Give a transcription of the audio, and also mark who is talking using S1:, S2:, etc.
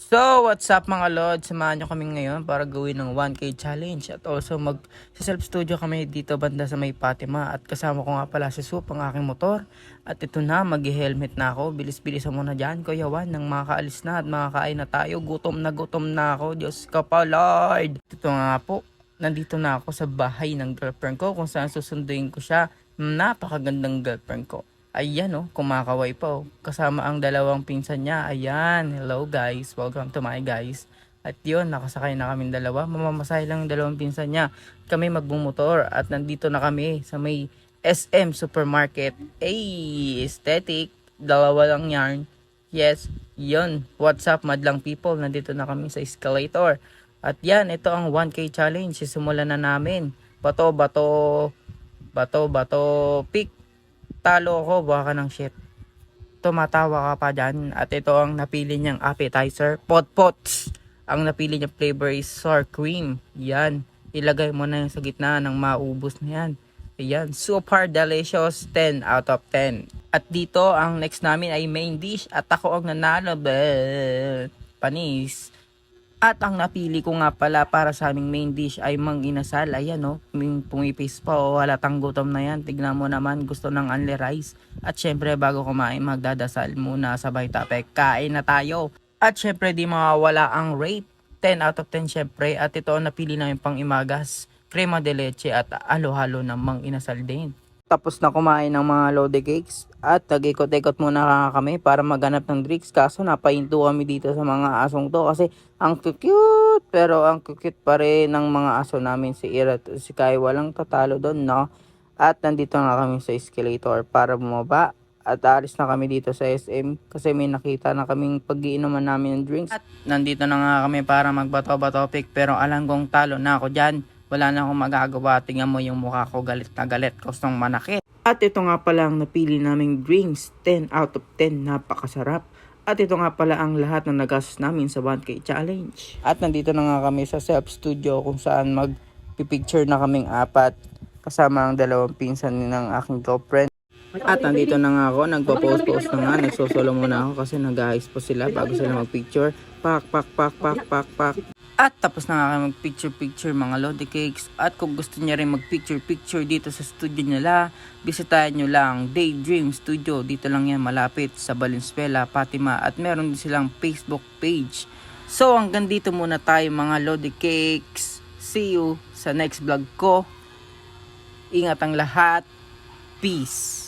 S1: So, what's up mga lord? Samahan nyo kami ngayon para gawin ng 1K challenge at also self studio kami dito banda sa may Fatima at kasama ko nga pala si Sup, ang aking motor. At ito na, mag-helmet na ako. Bilis-bilis mo na dyan, Kuya Juan, nang makakaalis na at makakain na tayo. Gutom na ako, Diyos ka pa Lord. Ito nga po, nandito na ako sa bahay ng girlfriend ko kung saan susunduin ko siya. Napakagandang girlfriend ko. Ayan kumakaway pa kasama ang dalawang pinsan niya. Ayan, hello guys, welcome to my guys. At yun, nakasakay na kami dalawa. Mamamasahe lang yung dalawang pinsan niya. Kami magbumotor at nandito na kami sa may SM Supermarket. Ay, aesthetic, dalawa lang yarn. Yes, yun. What's up madlang people, nandito na kami sa escalator. At yan, ito ang 1K challenge. Sisimulan na namin. Bato, pick. Talo ako, baka ng shit. Tumatawa ka pa dyan. At ito ang napili niyang appetizer. Pot-pots. Ang napili niyang flavor is sour cream. Yan. Ilagay mo na yung sa gitna ng maubos na yan. Ayan. Super delicious. 10 out of 10. At dito, ang next namin ay main dish. At ako ang nanalo. Panis. At ang napili ko nga pala para sa aming main dish ay mang inasal. Ayan pumipis pa halatang gutom na yan. Tignan mo naman, gusto ng only rice. At syempre bago kumain magdadasal muna sabay tape. Kain na tayo. At syempre di mawawala ang rate. 10 out of 10 syempre. At ito ang napili namin pang imagas. Crema de leche at halo-halo ng mang inasal din. Tapos na kumain ng mga lode cakes at nag-ikot-ikot muna kami para maghanap ng drinks. Kaso napahinto kami dito sa mga asong to kasi ang cute, pero ang cute pa rin ng mga aso namin, si Ira at si Kai. Walang tatalo doon, no? At nandito na kami sa escalator para bumaba at alis na kami dito sa SM kasi may nakita na kaming pag-iinuman namin ng drinks. At nandito na nga kami para magbato-bato pick, pero alam kong talo na ako dyan. Wala na akong magagawa. Tingnan mo yung mukha ko, galit na galit. Gustong manakit. At ito nga pala ang napili naming drinks. 10 out of 10. Napakasarap. At ito nga pala ang lahat na nagastos namin sa 1K challenge. At nandito na nga kami sa self studio kung saan magpipicture na kaming apat. Kasama ang dalawang pinsan ng aking girlfriend. At nandito na nga ako. Nagpo-post na nga. Nagsosolo muna ako kasi nag-ayos po sila bago sila magpicture. Pak. At tapos na nga mag-picture mga lodi cakes. At kung gusto niya rin mag-picture dito sa studio nila, bisitahin nyo lang Daydream Studio. Dito lang yan malapit sa Valenzuela, Fatima. At meron din silang Facebook page. So hanggang dito muna tayo mga lodi cakes. See you sa next vlog ko. Ingat ang lahat. Peace.